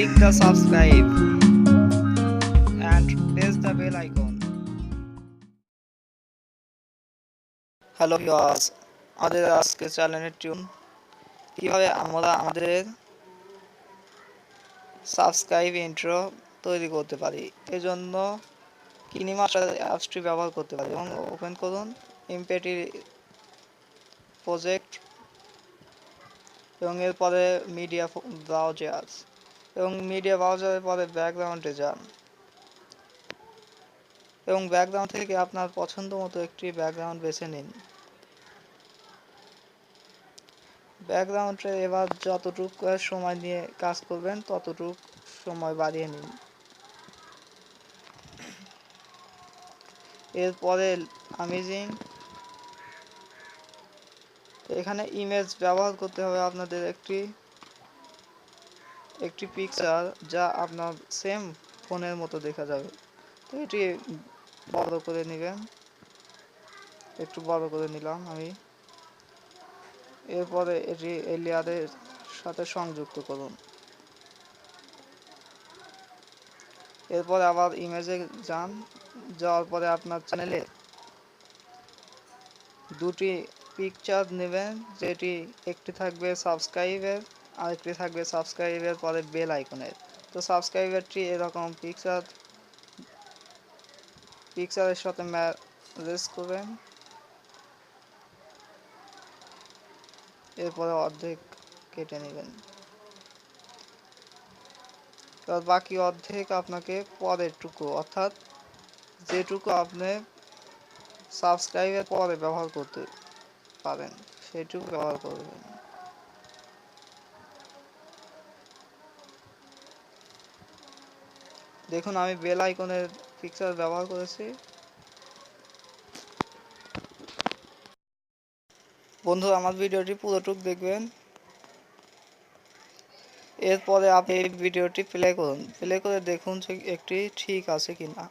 click the subscribe and press the bell icon. Hello viewers, আমাদের আজকে চ্যানেলের tune কিভাবে আমরা আমাদের সাবস্ক্রাইব ইন্ট্রো তৈরি করতে পারি। এজন্য কিনিমাস্টার অ্যাপসটি ব্যবহার করতে পারি এবং ওপেন করুন এমপি3 প্রজেক্ট এবং এরপরে মিডিয়া ব্রাউজার এবং মিডিয়া ব্রাউজারের পরে ব্যাকগ্রাউন্ডে যান এবং ব্যাকগ্রাউন্ড থেকে আপনার পছন্দ মতো একটি ব্যাকগ্রাউন্ড বেছে নিন। ব্যাকগ্রাউন্ডে এবার যতটুকু সময় নিয়ে কাজ করবেন ততটুকু সময় বাড়িয়ে নিন। এরপরে অ্যামেজিং এখানে ইমেজ ব্যবহার করতে হবে আপনাদের একটি পিকচার যা আপনার সেম ফোনের মতো দেখা যাবে। তো এটি বড় করে নেবেন, একটু বড় করে নিলাম আমি। এরপরে এটি এই লেয়ারের সাথে সংযুক্ত করুন। এরপরে আবার ইমেজে যান, যাওয়ার পরে আপনার চ্যানেলে দুটি পিকচার নেবেন, যেটি একটি থাকবে সাবস্ক্রাইবের আর একটি থাকবে সাবস্ক্রাইবের পরে বেল আইকনের। তো সাবস্ক্রাইবারটি এরকম পিকচারের সাথে ম্যাচ করবেন। এরপরে অর্ধেক কেটে নেবেন, এবার বাকি অর্ধেক আপনাকে পরের টুকু অর্থাৎ যেটুকু আপনি সাবস্ক্রাইবের পরে ব্যবহার করতে পারেন সেইটুকু ব্যবহার করবেন। দেখুন আমি বেল আইকনের পিকচার ব্যবহার করেছি। বন্ধু আমার ভিডিওটি পুরোটুক দেখবেন। এরপরে আপনি এই ভিডিওটি প্লে করুন, প্লে করে দেখুন যে একটি ঠিক আছে কিনা।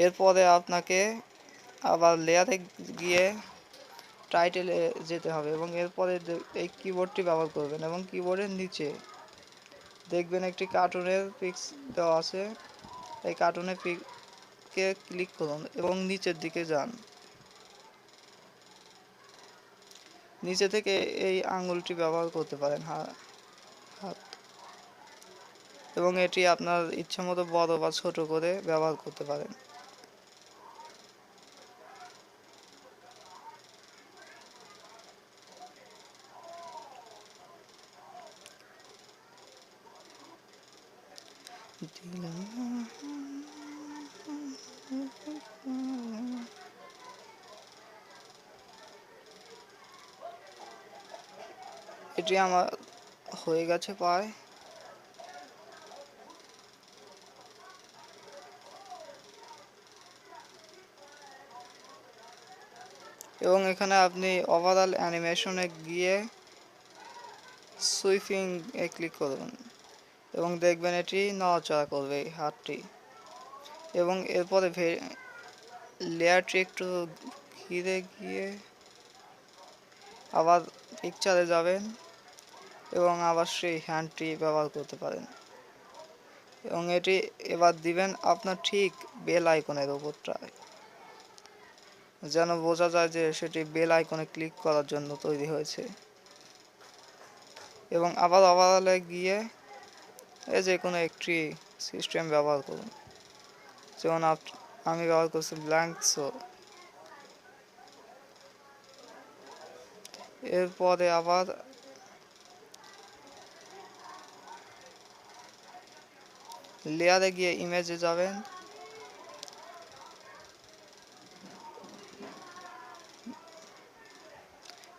এরপরে আপনাকে আবার লেয়ারে গিয়ে টাইটেলে যেতে হবে এবং এরপরে এই কিবোর্ডটি ব্যবহার করবেন এবং কিবোর্ডের নিচে দেখবেন একটি কার্টুনের পিক্স দেওয়া আছে। এই কার্টুনের পিকে ক্লিক করুন এবং নিচের দিকে যান। নিচে থেকে এই আঙ্গুলটি ব্যবহার করতে পারেন হাত, এবং এটি আপনার ইচ্ছা মতো বড় বা ছোট করে ব্যবহার করতে পারেন। এটি আমার হয়ে গেছে প্রায়। এবং এখানে আপনি ওভারঅল অ্যানিমেশনে গিয়ে সুইপিং এ ক্লিক করুন এবং দেখবেন এটি নড়াচড়া করবে হাতটি। এবং এরপরে লেয়ারটি একটু ঘিরে গিয়ে আবার পিকচারে যাবেন এবং আবার সেই হ্যান্ডটি ব্যবহার করতে পারেন এবং এটি এবার দিবেন আপনার ঠিক বেল আইকনের উপরটায়, যেন বোঝা যায় যে সেটি বেল আইকনে ক্লিক করার জন্য তৈরি হয়েছে। এবং আবার ওভারঅলে গিয়ে যে কোনো একটি সিস্টেম ব্যবহার করুন, যেমন আমি ব্যবহার করছি ব্ল্যাঙ্কসো। এরপরে আবার লেয়ারে গিয়ে ইমেজে যাবেন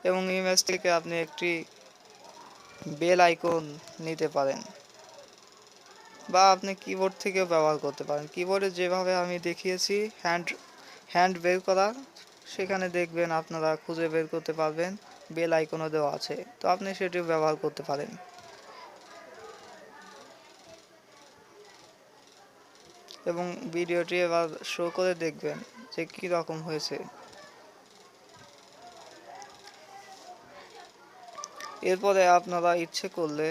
এবং ইমেজ থেকে আপনি একটি বেল আইকন নিতে পারেন বা আপনি কিবোর্ড থেকেও ব্যবহার করতে পারেন। কিবোর্ডে যেভাবে আমি দেখিয়েছি হ্যান্ড বের করা, সেখানে দেখবেন আপনারা খুঁজে বের করতে পারবেন বেল আইকনও দেওয়া আছে, তো আপনি সেটিও ব্যবহার করতে পারেন। এবং ভিডিওটি এবার শো করে দেখবেন যে কি রকম হয়েছে। এরপরে আপনারা ইচ্ছে করলে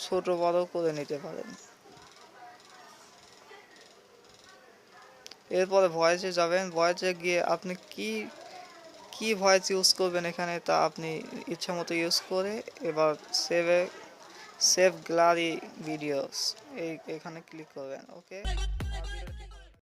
ছোট বড় করে নিতে পারেন। এরপরে ভয়েসে যাবেন, ভয়েসে গিয়ে আপনি কি কি ভয়েস ইউজ করবেন এখানে তা আপনি ইচ্ছা মতো ইউজ করে এবার সেভ গ্যালারি ভিডিওস এখানে ক্লিক করবেন। ওকে।